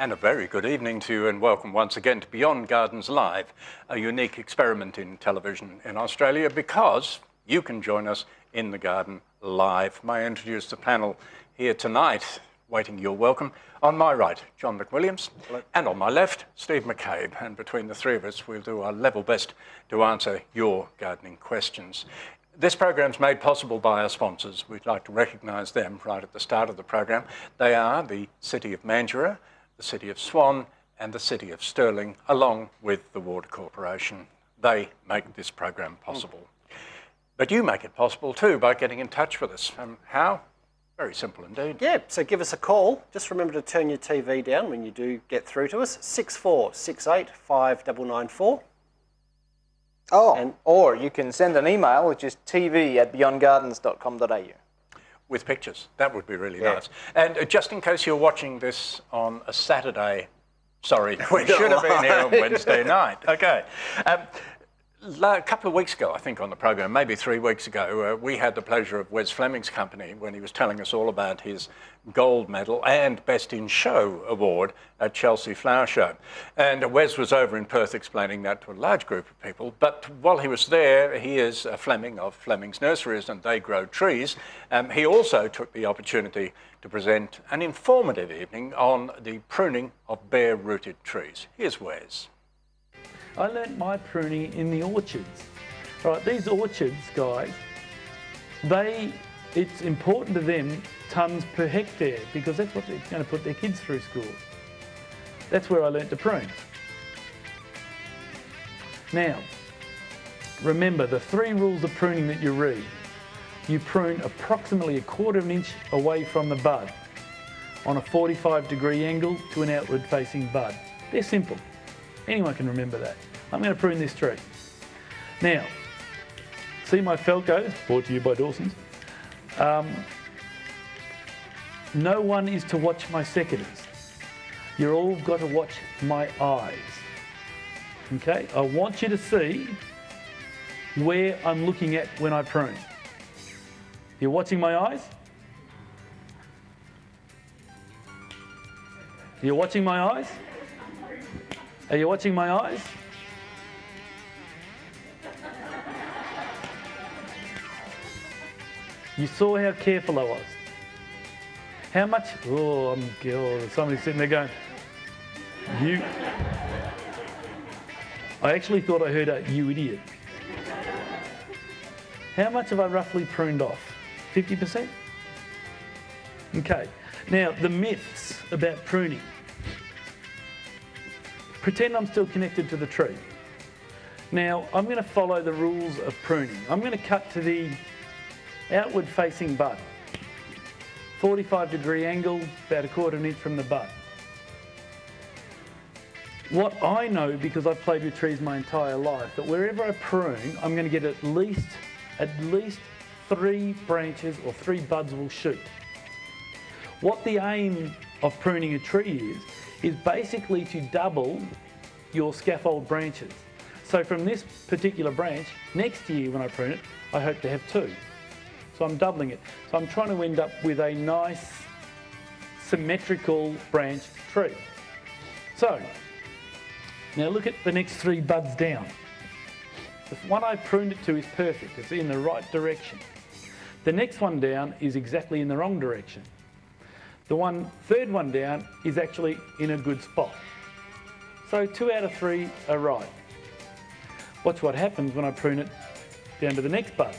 And a very good evening to you, and welcome once again to Beyond Gardens Live, a unique experiment in television in Australia, because you can join us in the garden live. May I introduce the panel here tonight, waiting your welcome. On my right, John McWilliams. Hello. And on my left, Steve McCabe. And between the three of us, we'll do our level best to answer your gardening questions. This program's made possible by our sponsors. We'd like to recognise them right at the start of the program. They are the City of Mandurah, the City of Swan and the City of Stirling, along with the Water Corporation. They make this program possible. But you make it possible too by getting in touch with us. How? Very simple indeed. Yeah, so give us a call. Just remember to turn your TV down when you do get through to us. 6468 5994. Or you can send an email, which is tv@beyondgardens.com.au. With pictures. That would be really nice. And just in case you're watching this on a Saturday, sorry, we should have been here on Wednesday night. Okay. A couple of weeks ago, I think, on the program, maybe 3 weeks ago, we had the pleasure of Wes Fleming's company when he was telling us all about his gold medal and Best in Show award at Chelsea Flower Show. And Wes was over in Perth explaining that to a large group of people. But while he was there, he is Fleming of Fleming's Nurseries, and they grow trees. He also took the opportunity to present an informative evening on the pruning of bare-rooted trees. Here's Wes. I learnt my pruning in the orchards. Right, these orchards, guys, it's important to them tonnes per hectare, because that's what they're going to put their kids through school. That's where I learnt to prune. Now, remember the 3 rules of pruning that you read. You prune approximately 1/4 of an inch away from the bud on a 45-degree angle to an outward facing bud. They're simple. Anyone can remember that. I'm going to prune this tree. Now, see my Felcos, brought to you by Dawson's. No one is to watch my secateurs. You're all got to watch my eyes. Okay? I want you to see where I'm looking at when I prune. You're watching my eyes? You're watching my eyes? Are you watching my eyes? You saw how careful I was. How much? Oh, somebody's sitting there going, you. I actually thought I heard a "you idiot." How much have I roughly pruned off? 50%? Okay. Now, the myths about pruning. Pretend I'm still connected to the tree. Now, I'm going to follow the rules of pruning. I'm going to cut to the outward facing bud. 45-degree angle, about 1/4 inch from the bud. What I know, because I've played with trees my entire life, that wherever I prune, I'm going to get at least 3 branches or 3 buds will shoot. What the aim of pruning a tree is basically to double your scaffold branches. So from this particular branch, next year when I prune it, I hope to have 2. So I'm doubling it. So I'm trying to end up with a nice symmetrical branched tree. So, now look at the next 3 buds down. The one I pruned it to is perfect. It's in the right direction. The next one down is exactly in the wrong direction. The third one down is actually in a good spot. So 2 out of 3 are right. Watch what happens when I prune it down to the next bud,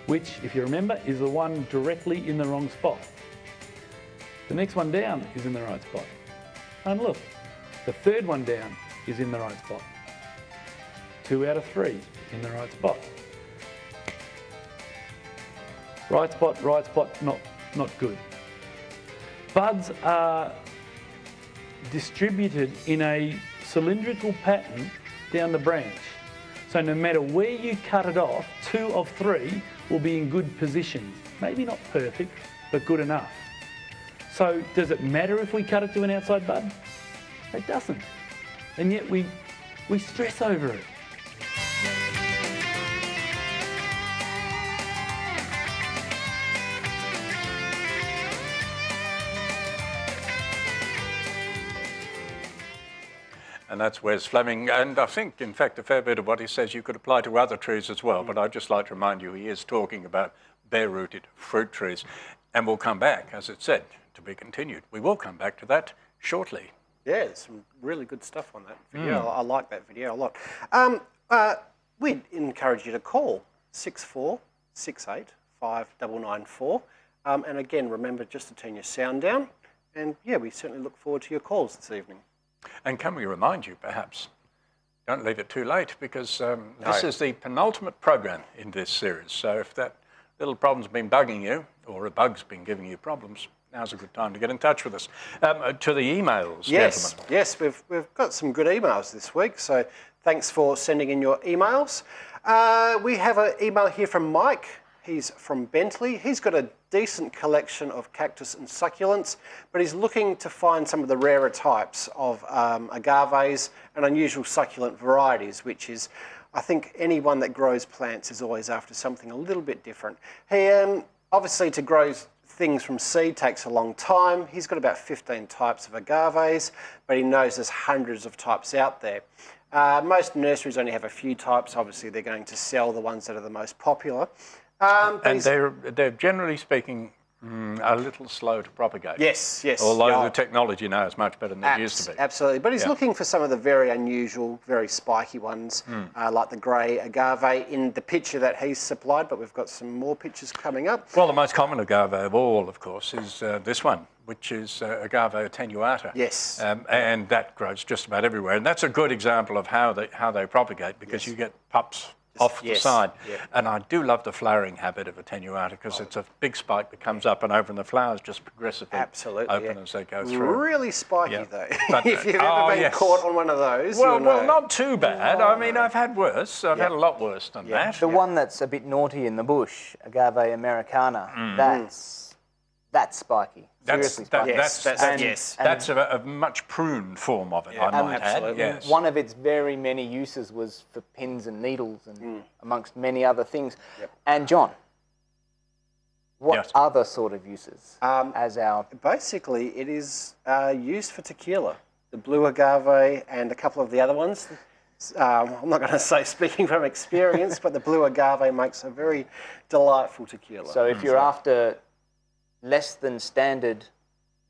which, if you remember, is the one directly in the wrong spot. The next one down is in the right spot. And look, the third one down is in the right spot. 2 out of 3 in the right spot. Right spot, not good. Buds are distributed in a cylindrical pattern down the branch. So no matter where you cut it off, 2 of 3 will be in good positions. Maybe not perfect, but good enough. So does it matter if we cut it to an outside bud? It doesn't. And yet we stress over it. And that's Wes Fleming. And I think, in fact, a fair bit of what he says you could apply to other trees as well. But I'd just like to remind you, he is talking about bare-rooted fruit trees. And we'll come back, as it said, to be continued. We will come back to that shortly. Yeah, there's some really good stuff on that video. I like that video a lot. We'd encourage you to call 6468 5994. And again, remember just to turn your sound down. And yeah, we certainly look forward to your calls this evening. And can we remind you, perhaps, don't leave it too late, because this is the penultimate program in this series. So if that little problem's been bugging you, or a bug's been giving you problems, now's a good time to get in touch with us. To the emails, gentlemen. Yes, we've got some good emails this week, so thanks for sending in your emails. We have an email here from Mike. He's from Bentley. He's got a decent collection of cactus and succulents, but he's looking to find some of the rarer types of agaves and unusual succulent varieties, which is, I think, anyone that grows plants is always after something a little bit different. He, obviously, to grow things from seed takes a long time. He's got about 15 types of agaves, but he knows there's hundreds of types out there. Most nurseries only have a few types. Obviously, they're going to sell the ones that are the most popular. And they're generally speaking a little slow to propagate. Yes, yes. Although the technology now is much better than it used to be. Absolutely. But he's looking for some of the very unusual, very spiky ones, like the grey agave in the picture that he's supplied, but we've got some more pictures coming up. Well, the most common agave of all, of course, is this one, which is agave attenuata. Yes. And that grows just about everywhere. And that's a good example of how they propagate, because you get pups off the side. And I do love the flowering habit of attenuata, because it's a big spike that comes up and over, and the flowers just progressively open as they go through. Really spiky though. But, if you've ever been caught on one of those, well, not too bad. I mean, I've had worse. I've had a lot worse than that. The one that's a bit naughty in the bush, agave americana, that's spiky. Seriously spiky. That's a much pruned form of it, I might add. Yes. One of its very many uses was for pins and needles, and amongst many other things. And John, what other sort of uses as our... Basically, it is used for tequila. The blue agave and a couple of the other ones. I'm not going to say speaking from experience, but the blue agave makes a very delightful tequila. So if you're after less than standard,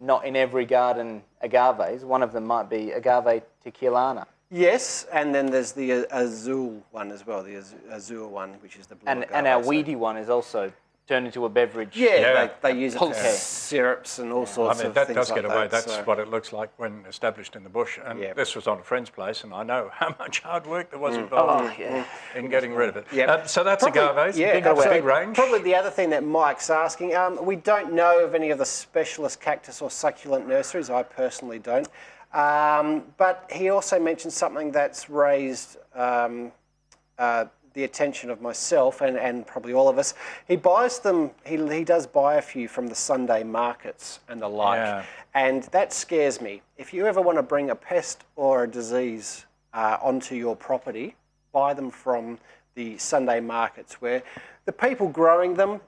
not in every garden agaves, one of them might be agave tequilana. Yes, and then there's the azul one as well, the azul one, which is the blue agave. And our weedy one is also turned into a beverage. They use it for syrups and all sorts of things like that. That does get away. That's what it looks like when established in the bush. And this was on a friend's place, and I know how much hard work there was involved in getting rid of it. So that's agaves, big range. Probably the other thing that Mike's asking, we don't know of any of the specialist cactus or succulent nurseries. I personally don't. But he also mentioned something that's raised the attention of myself and probably all of us. He buys them, he does buy a few from the Sunday markets and the like, and that scares me. If you ever want to bring a pest or a disease onto your property, buy them from the Sunday markets, where the people growing them,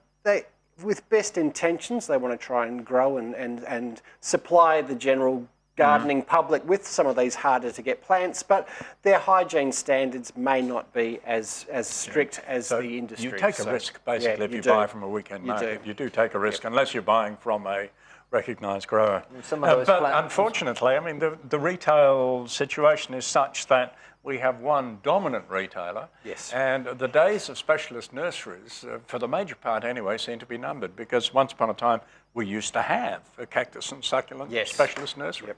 with best intentions, they want to try and grow and supply the general gardening public with some of these harder to get plants, but their hygiene standards may not be as strict as the industry. You take a risk, basically, if you buy from a weekend market. You do take a risk, unless you're buying from a recognised grower. But unfortunately, I mean, the retail situation is such that we have one dominant retailer, and the days of specialist nurseries, for the major part anyway, seem to be numbered, because once upon a time we used to have a cactus and succulent specialist nursery.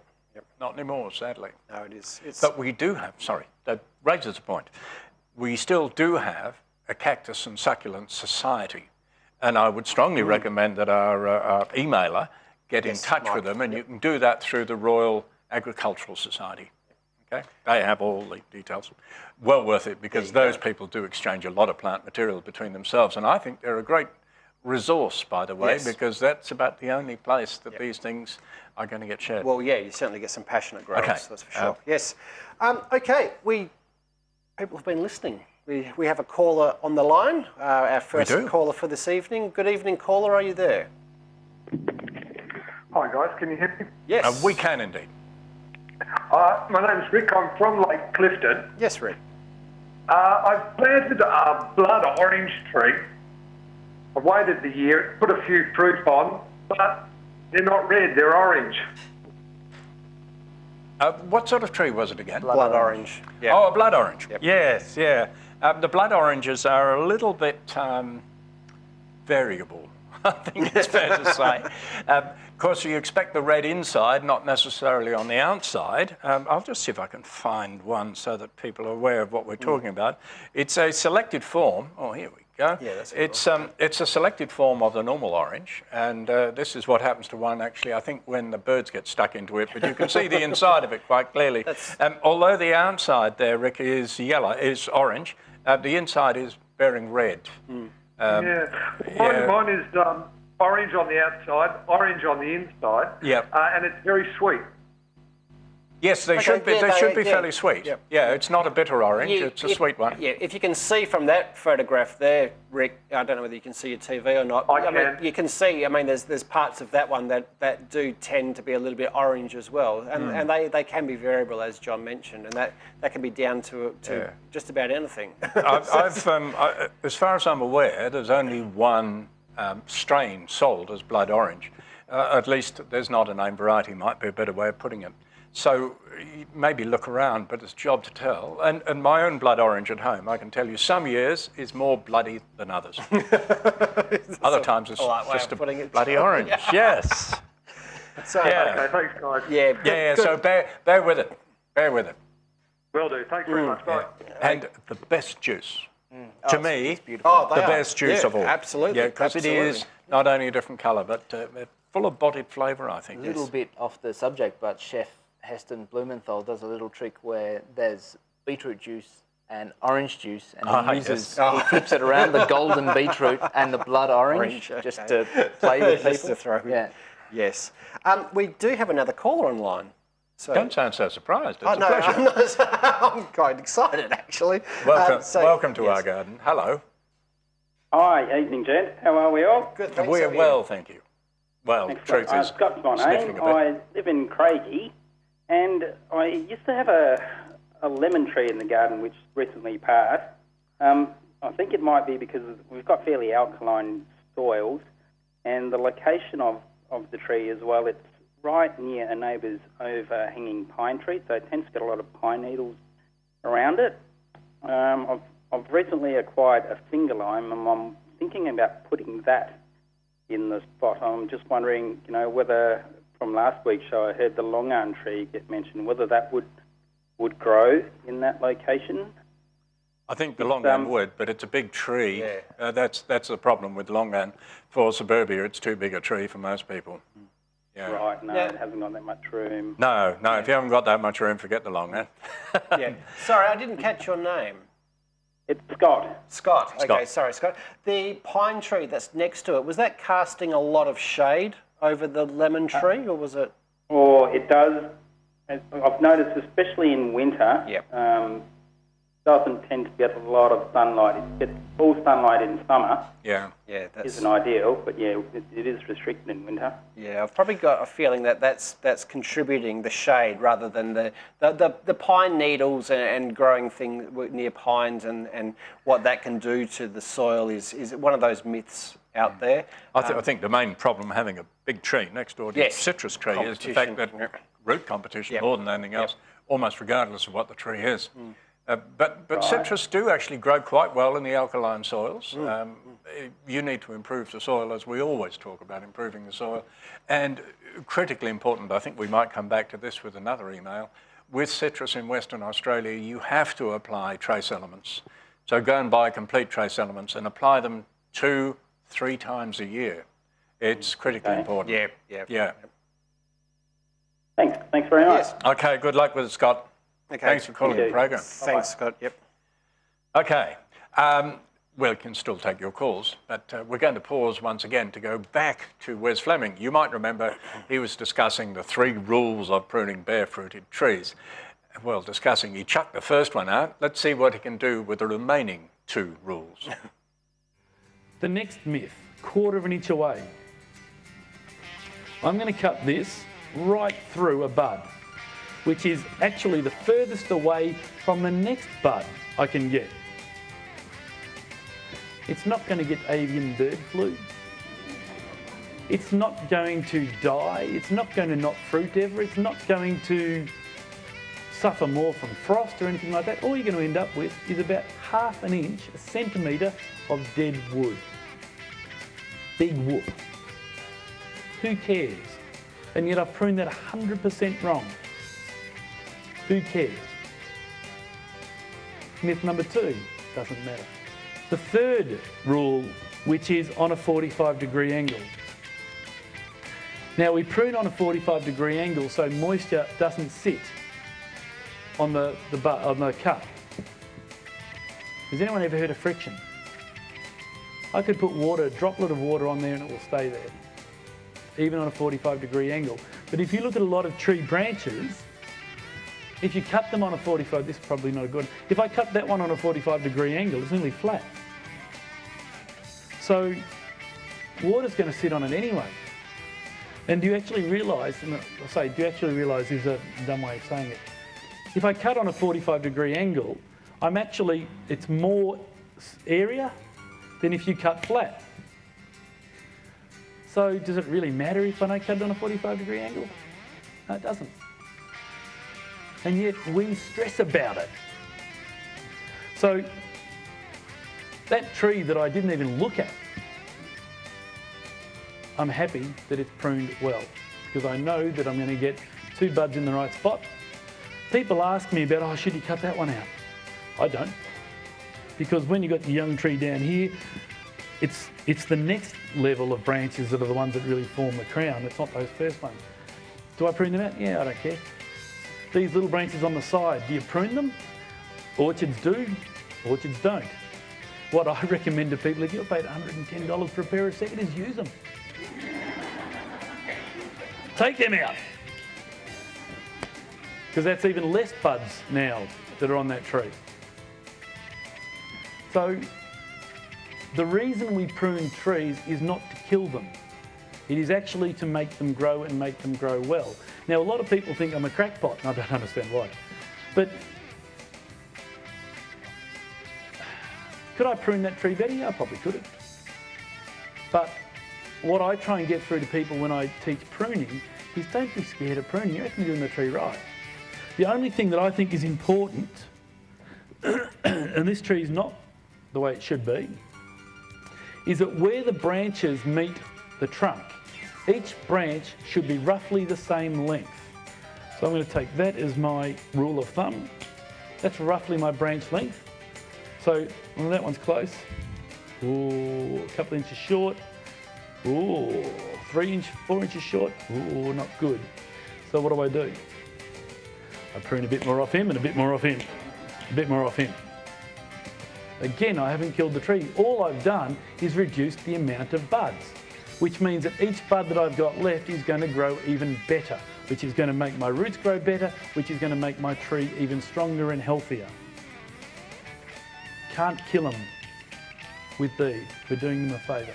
Not anymore, sadly. No, it is. But we do have, that raises a point. We still do have a cactus and succulent society, and I would strongly recommend that our emailer get in touch with them, and you can do that through the Royal Agricultural Society. Okay? They have all the details. Well worth it, because those people do exchange a lot of plant material between themselves, and I think they're a great resource, by the way, because that's about the only place that these things are going to get shared. Well, you certainly get some passionate growers, that's for sure. Yes. Okay, people have been listening. We have a caller on the line, our first caller for this evening. Good evening, caller, are you there? Hi guys, can you hear me? Yes. We can indeed. My name's Rick. I'm from Lake Clifton. Yes, Rick. I've planted a blood orange tree. I've waited the year, put a few fruit on, but they're not red, they're orange. What sort of tree was it again? Blood orange. Yeah. Oh, a blood orange. Yep. Yes, yeah. The blood oranges are a little bit variable, I think it's fair to say. Of course, you expect the red inside, not necessarily on the outside. I'll just see if I can find one so that people are aware of what we're talking about. It's a selected form. Oh, here we go. Yeah, that's it's a selected form of the normal orange, and this is what happens to one, actually, I think, when the birds get stuck into it, but you can see the inside of it quite clearly. Although the outside there, Rick, is orange, the inside is bearing red. Mine is orange on the outside, orange on the inside, and it's very sweet. Yes, they should be fairly sweet. Yep. Yeah, it's not a bitter orange, it's a sweet one. Yeah, if you can see from that photograph there, Rick, I don't know whether you can see your TV or not. I mean, you can see, I mean, there's parts of that one that do tend to be a little bit orange as well. And they can be variable, as John mentioned, and that can be down to just about anything. As far as I'm aware, there's only one strain sold as blood orange. At least there's not a name variety, might be a better way of putting it. So maybe look around, but it's a job to tell. And my own blood orange at home, I can tell you, some years is more bloody than others. Other times it's just a bloody orange. Yes. So, okay, thanks, guys. Yeah. So bear with it. Bear with it. Will do. Thanks very much, guys. And the best juice, to me, the best juice of all. Absolutely. Yeah, because it is not only a different colour, but full of bodied flavour, I think. A little bit off the subject, but Chef Heston Blumenthal does a little trick where there's beetroot juice and orange juice, and he flips it around, the golden beetroot and the blood orange just to play with people. Just to throw. Yes. We do have another caller online. So, don't sound so surprised. It's a pleasure. I'm quite excited, actually. Welcome to our garden. Hello. Hi, evening, gent. How are we all? Good, thanks. We're well, thank you. Well, excellent. Truth is, Scott's my name. I live in Craigie, and I used to have a lemon tree in the garden which recently passed. I think it might be because we've got fairly alkaline soils, and the location of the tree as well, it's right near a neighbour's overhanging pine tree, so it tends to get a lot of pine needles around it. I've recently acquired a finger lime, and I'm thinking about putting that in the spot. I'm just wondering, whether from last week's show I heard the longarm tree get mentioned, whether that would grow in that location. I think the longarm would, but it's a big tree. That's the problem with longarm. For suburbia, it's too big a tree for most people. Yeah. Right, no, it hasn't got that much room. No, if you haven't got that much room, forget the longarm. Sorry, I didn't catch your name. It's Scott. Scott. Okay, sorry, Scott. The pine tree that's next to it, was that casting a lot of shade over the lemon tree, or was it? It does. I've noticed, especially in winter, doesn't tend to get a lot of sunlight. It gets full sunlight in summer. That isn't ideal, but it is restricted in winter. Yeah, I've probably got a feeling that's contributing the shade rather than the pine needles and growing things near pines and what that can do to the soil is one of those myths out there. I think the main problem having a big tree next door to a citrus tree is the fact that root competition more than anything else, almost regardless of what the tree is. But citrus do actually grow quite well in the alkaline soils. You need to improve the soil, as we always talk about improving the soil. And critically important, I think we might come back to this with another email, with citrus in Western Australia, you have to apply trace elements. So go and buy complete trace elements and apply them 2-3 times a year. It's critically important. Yeah. Thanks very much. Okay, good luck with it, Scott. Okay. Thanks for calling the program. Thanks, Scott. Yep. Okay. We can still take your calls, but we're going to pause once again to go back to Wes Fleming. You might remember he was discussing the 3 rules of pruning bare-fruited trees. Well, he chucked the first one out. Let's see what he can do with the remaining 2 rules. The next myth, 1/4 inch away. I'm going to cut this right through a bud. which is actually the furthest away from the next bud I can get. It's not going to get avian bird flu. It's not going to die. It's not going to not fruit ever. It's not going to suffer more from frost or anything like that. All you're going to end up with is about ½ an inch, a centimetre of dead wood. Big whoop. Who cares? And yet I've pruned that 100% wrong. Who cares? Myth number 2, doesn't matter. The third rule, which is on a 45-degree angle. Now we prune on a 45-degree angle so moisture doesn't sit on the cut. Has anyone ever heard of friction? I could put water, a droplet of water on there and it will stay there, even on a 45-degree angle. But if you look at a lot of tree branches, if you cut them on a 45, this is probably not good. If I cut that one on a 45-degree angle, it's nearly flat. So water's going to sit on it anyway. And do you actually realise, and I'll say, do you actually realise, this is a dumb way of saying it. If I cut on a 45-degree angle, it's more area than if you cut flat. So does it really matter if I don't cut it on a 45-degree angle? No, it doesn't. And yet we stress about it. So that tree that I didn't even look at, I'm happy that it's pruned well, because I know that I'm going to get 2 buds in the right spot. People ask me about, oh, should you cut that one out? I don't. Because when you've got the young tree down here, it's the next level of branches that are the ones that really form the crown. It's not those first ones. Do I prune them out? Yeah, I don't care. These little branches on the side, do you prune them? Orchards do, orchards don't. What I recommend to people, if you're paid $110 for a pair of secateurs, use them. Take them out. Because that's even less buds now that are on that tree. So the reason we prune trees is not to kill them. It is actually to make them grow and make them grow well. Now, a lot of people think I'm a crackpot, and I don't understand why. But could I prune that tree better? Yeah, I probably could have. But what I try and get through to people when I teach pruning is don't be scared of pruning. You're actually doing the tree right. The only thing that I think is important, and this tree is not the way it should be, is that where the branches meet the trunk, each branch should be roughly the same length. So I'm going to take that as my rule of thumb. That's roughly my branch length. So well, that one's close. Ooh, a couple inches short. Ooh, 4 inches short. Ooh, not good. So what do? I prune a bit more off him and a bit more off him. A bit more off him. Again, I haven't killed the tree. All I've done is reduced the amount of buds, which means that each bud that I've got left is going to grow even better, which is going to make my roots grow better, which is going to make my tree even stronger and healthier. Can't kill them with these. We're doing them a favour.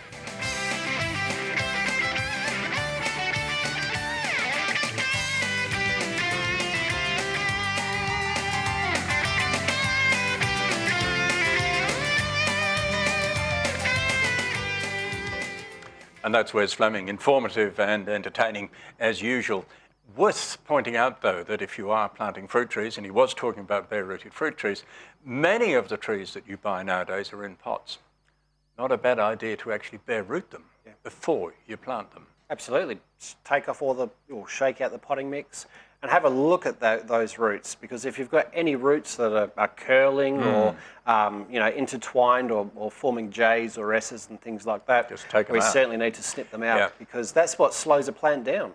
And that's Wes Fleming, informative and entertaining as usual. Worth pointing out, though, that if you are planting fruit trees, and he was talking about bare-rooted fruit trees, many of the trees that you buy nowadays are in pots. Not a bad idea to actually bare-root them before you plant them. Absolutely. Take off or shake out the potting mix and have a look at those roots, because if you've got any roots that are curling or intertwined or forming J's or S's and things like that, just take them we out. certainly need to snip them out because that's what slows a plant down.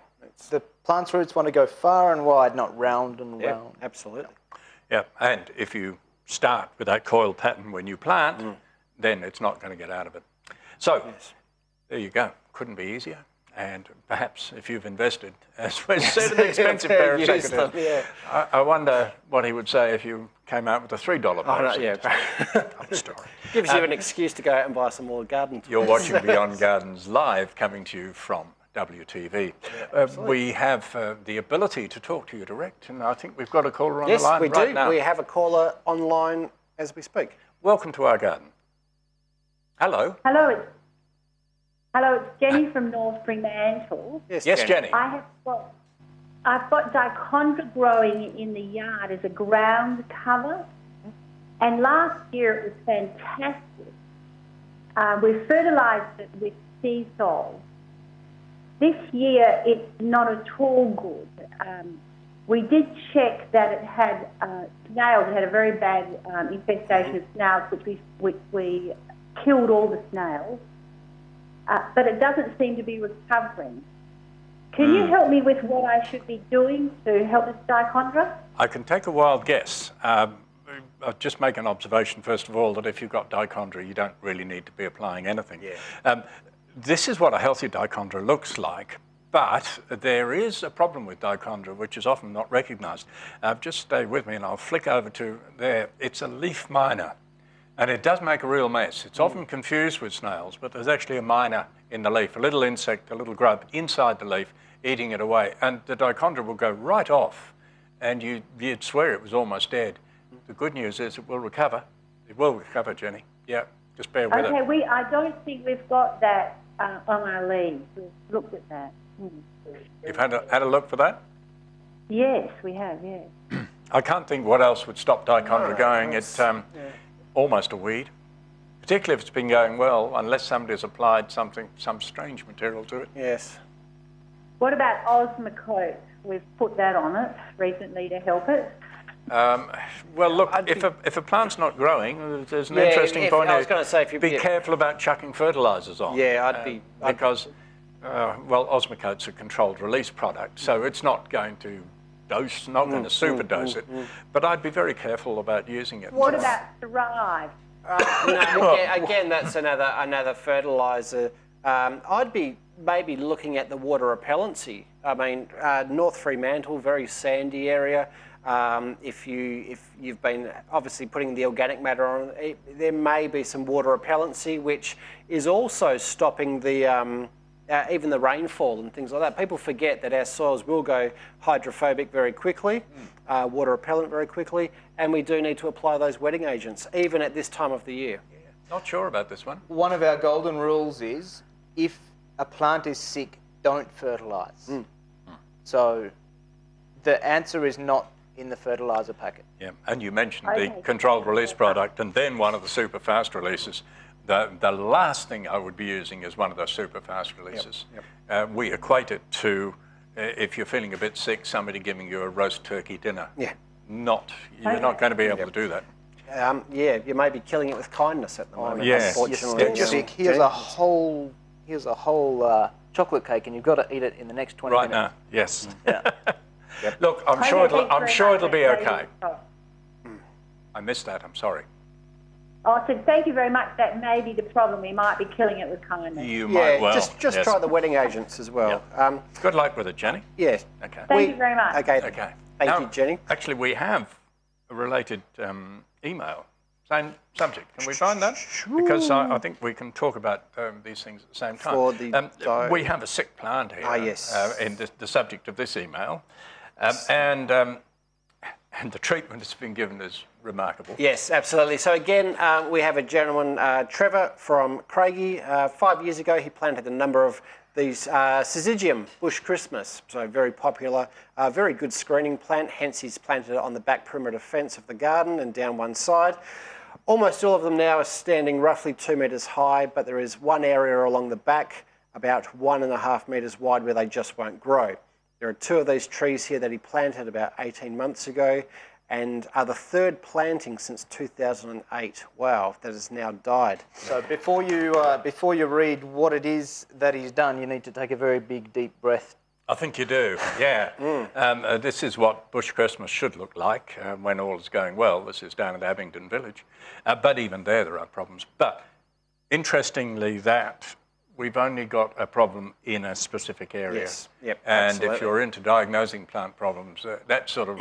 The plant's roots want to go far and wide, not round and round. Absolutely. Yeah, and if you start with that coil pattern when you plant, then it's not going to get out of it. So, there you go. Couldn't be easier. And perhaps if you've invested, as Wes said, an expensive pair of secateurs, I wonder what he would say if you came out with a $3 pair of secateurs. Story. Gives you an excuse to go out and buy some more garden tools. You're watching Beyond Gardens Live, coming to you from WTV. We have the ability to talk to you direct, and I think we've got a caller on the line right now. Yes, we do. We have a caller online as we speak. Welcome to our garden. Hello. Hello, it's Jenny from North Fremantle. Yes, Jenny. I've got dichondra growing in the yard as a ground cover, and last year it was fantastic. We fertilised it with sea salt. This year it's not at all good. We did check that it had snails. It had a very bad infestation of snails, which we killed all the snails, but it doesn't seem to be recovering. Can you help me with what I should be doing to help this dichondra? I can take a wild guess. I'll just make an observation, first of all, that if you've got dichondra, you don't really need to be applying anything. Yeah. This is what a healthy dichondra looks like, but there is a problem with dichondra, which is often not recognised. Just stay with me and I'll flick over to there. It's a leaf miner. And it does make a real mess. It's often confused with snails, but there's actually a miner in the leaf, a little insect, a little grub inside the leaf, eating it away. And the dichondra will go right off, and you'd swear it was almost dead. The good news is it will recover. It will recover, Jenny. Yeah, just bear with it. Okay, I don't think we've got that on our leaves. We've looked at that. You've had a look for that? Yes, we have, yes. I can't think what else would stop dichondra going. It's almost a weed, particularly if it's been going well, unless somebody's applied some strange material to it. Yes. What about Osmocote? We've put that on it recently to help it. Well, look, if a plant's not growing, there's an interesting point. I was going to say, if you be careful about chucking fertilisers on. Yeah, because well, Osmocote's a controlled release product, so it's not going to dose, not going to superdose it, but I'd be very careful about using it. What about Thrive? Again, that's another fertiliser. I'd be maybe looking at the water repellency. I mean, North Fremantle, very sandy area. If you've been obviously putting the organic matter on, there may be some water repellency, which is also stopping the even the rainfall and things like that. People forget that our soils will go hydrophobic very quickly, water repellent very quickly, and we do need to apply those wetting agents, even at this time of the year. Yeah. Not sure about this one. One of our golden rules is, if a plant is sick, don't fertilise. So the answer is not in the fertiliser packet. Yeah, and you mentioned the controlled release product, and then one of the super fast releases. The last thing I would be using is one of those super fast releases. We equate it to, if you're feeling a bit sick, somebody giving you a roast turkey dinner. Yeah. You're not going to be able to do that. Yeah, you may be killing it with kindness at the moment. Yes. Unfortunately. You're sick. Here's a whole chocolate cake, and you've got to eat it in the next 20 minutes. Right now, yes. Look, I'm sure it'll be okay. I missed that. I'm sorry. Oh, I said thank you very much. That may be the problem. We might be killing it with kindness. You might well. Just try the wetting agents as well. Good luck with it, Jenny. Yes. Okay. Thank you very much. Okay. Thank you, Jenny. Actually, we have a related email. Same subject. Can we find that? Because I think we can talk about these things at the same time. We have a sick plant here. Yes. In the subject of this email. And the treatment that's been given is remarkable. Yes, absolutely. So again, we have a gentleman, Trevor from Craigie. 5 years ago, he planted a number of these Syzygium bush Christmas. So very popular, very good screening plant. Hence, he's planted it on the back perimeter fence of the garden and down one side. Almost all of them now are standing roughly 2 metres high, but there is one area along the back about 1.5 metres wide where they just won't grow. There are 2 of these trees here that he planted about 18 months ago, and are the 3rd planting since 2008. Wow, that has now died. So before you read what it is that he's done, you need to take a very big, deep breath. I think you do, yeah. This is what Bush Christmas should look like when all is going well. This is down at Abingdon Village. But even there are problems. But interestingly, we've only got a problem in a specific area. Yes, yep, and absolutely. if you're into diagnosing plant problems, that sort of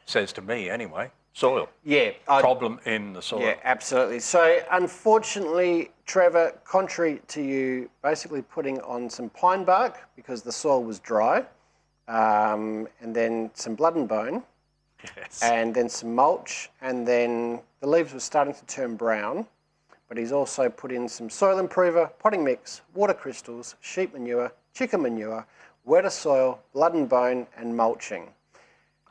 says to me anyway, soil. Yeah. Problem in the soil. Yeah, absolutely. So unfortunately, Trevor, contrary to you basically putting on some pine bark because the soil was dry, and then some blood and bone, Yes. and then some mulch, and then the leaves were starting to turn brown, but he's also put in some soil improver, potting mix, water crystals, sheep manure, chicken manure, wetter soil, blood and bone, and mulching.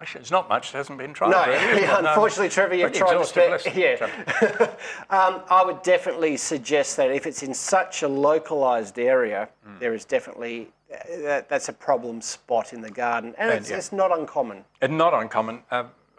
Actually, it's not much. It hasn't been tried. No, really, unfortunately, Trevor, you've pretty tried to exhaustive spare. list, Yeah, I would definitely suggest that if it's in such a localised area, there is definitely that's a problem spot in the garden, and it's not uncommon. It's not uncommon.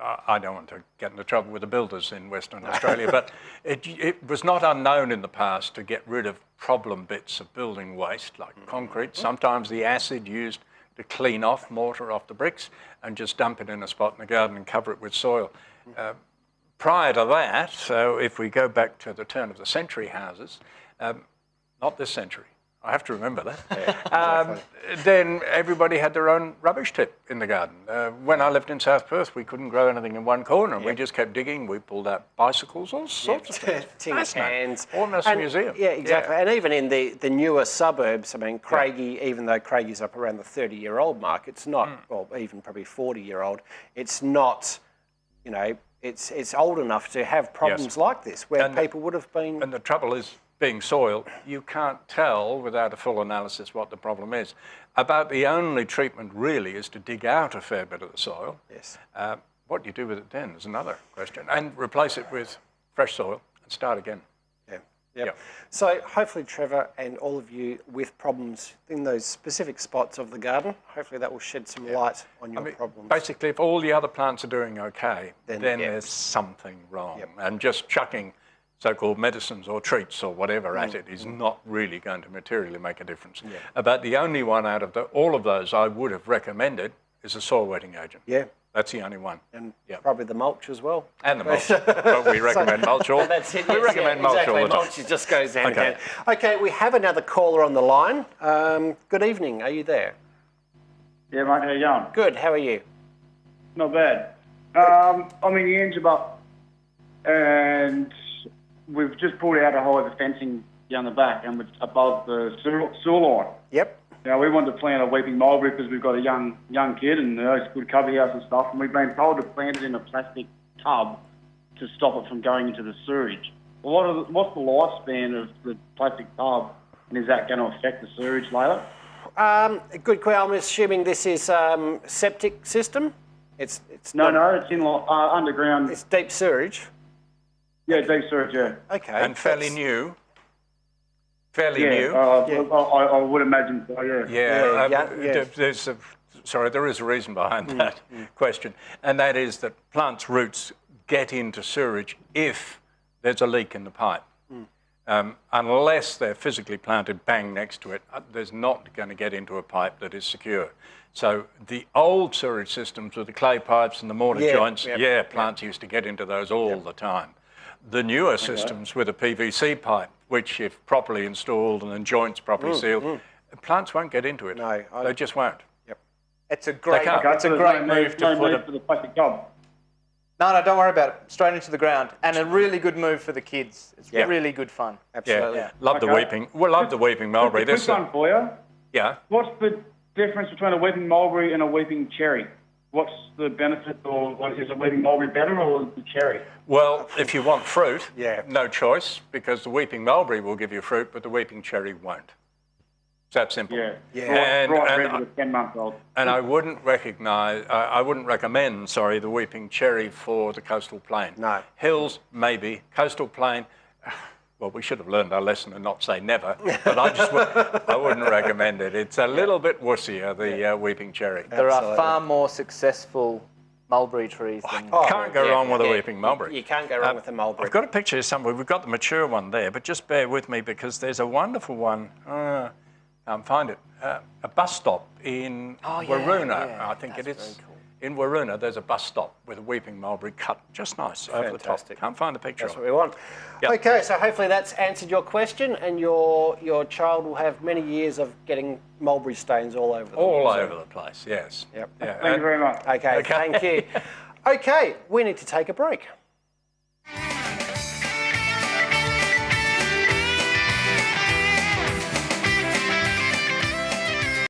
I don't want to get into trouble with the builders in Western Australia, but it was not unknown in the past to get rid of problem bits of building waste like concrete. Sometimes the acid used to clean off mortar off the bricks and just dump it in a spot in the garden and cover it with soil. Prior to that, so if we go back to the turn of the century houses, not this century, I have to remember that, Exactly. then everybody had their own rubbish tip in the garden. When I lived in South Perth, we couldn't grow anything in one corner, and we just kept digging. We pulled out bicycles, all sorts of things. Tin cans. Almost a museum. Yeah, exactly. And even in the newer suburbs, I mean, Craigie, even though Craigie's up around the 30-year-old mark, it's not, well, even probably 40-year-old, it's not, you know, it's old enough to have problems like this, where people would have been... And the trouble is, being soil, you can't tell without a full analysis what the problem is. About the only treatment really is to dig out a fair bit of the soil. Yes. What do you do with it then is another question. And replace it with fresh soil and start again. Yeah. Yep. So hopefully, Trevor, and all of you with problems in those specific spots of the garden, hopefully that will shed some light on your problems. Basically, if all the other plants are doing okay, then there's something wrong. And just chucking so-called medicines or treats or whatever at it is not really going to materially make a difference. About the only one out of all of those I would have recommended is a soil wetting agent. Yeah. That's the only one. And probably the mulch as well. And the mulch. But we recommend mulch all. That's it. We recommend mulch all the time. Mulch just goes hand in hand. Okay, we have another caller on the line. Good evening. Are you there? Yeah, mate. How you going? Good. How are you? Not bad. I'm in the Angela, and we've just pulled out a hole of the fencing down the back and it's above the sewer line. Yep. Now, we wanted to plant a weeping mulberry because we've got a young kid and it's a good cover house and stuff, and we've been told to plant it in a plastic tub to stop it from going into the sewage. Well, what's the lifespan of the plastic tub, and is that going to affect the sewage later? Good question. I'm assuming this is septic system? It's No, it's in underground. It's deep sewage. Yeah, deep sewage, yeah. Okay. And fairly new. Fairly new. I would imagine so, There is a reason behind that question, and that is that plants' roots get into sewage if there's a leak in the pipe. Unless they're physically planted bang next to it, there's not going to get into a pipe that is secure. So the old sewage systems with the clay pipes and the mortar joints, plants used to get into those all the time. The newer systems with a PVC pipe, which if properly installed and then joints properly sealed, plants won't get into it. No, they just won't. Yep. It's a great move to put for the plastic tub. No, don't worry about it. Straight into the ground, and a really good move for the kids. It's really good fun. Absolutely. Love the weeping. We love the weeping mulberry. Quick one for you. Yeah. What's the difference between a weeping mulberry and a weeping cherry? What's the benefit, or is a weeping mulberry better, or the cherry? Well, if you want fruit, no choice, because the weeping mulberry will give you fruit, but the weeping cherry won't. It's that simple. Right, ready with 10-month-old. And I wouldn't recommend, the weeping cherry for the coastal plain. No. Hills, maybe. Coastal plain, well, we should have learned our lesson and not say never, but I wouldn't recommend it. It's a little bit wussier, the weeping cherry. There are far more successful mulberry trees than... Can't go wrong with a weeping mulberry. You can't go wrong with a mulberry. I've got a picture somewhere. We've got the mature one there, but just bear with me because there's a wonderful one. Find it. A bus stop in Waroona, I think it is. Cool. In Waroona, there's a bus stop with a weeping mulberry cut. Just nice, over the top. Can't find the picture. That's what we want. Yep. Okay, so hopefully that's answered your question, and your child will have many years of getting mulberry stains all over the place. All over the place, yes. Yep. Thank you very much. Okay, thank you. Okay, we need to take a break.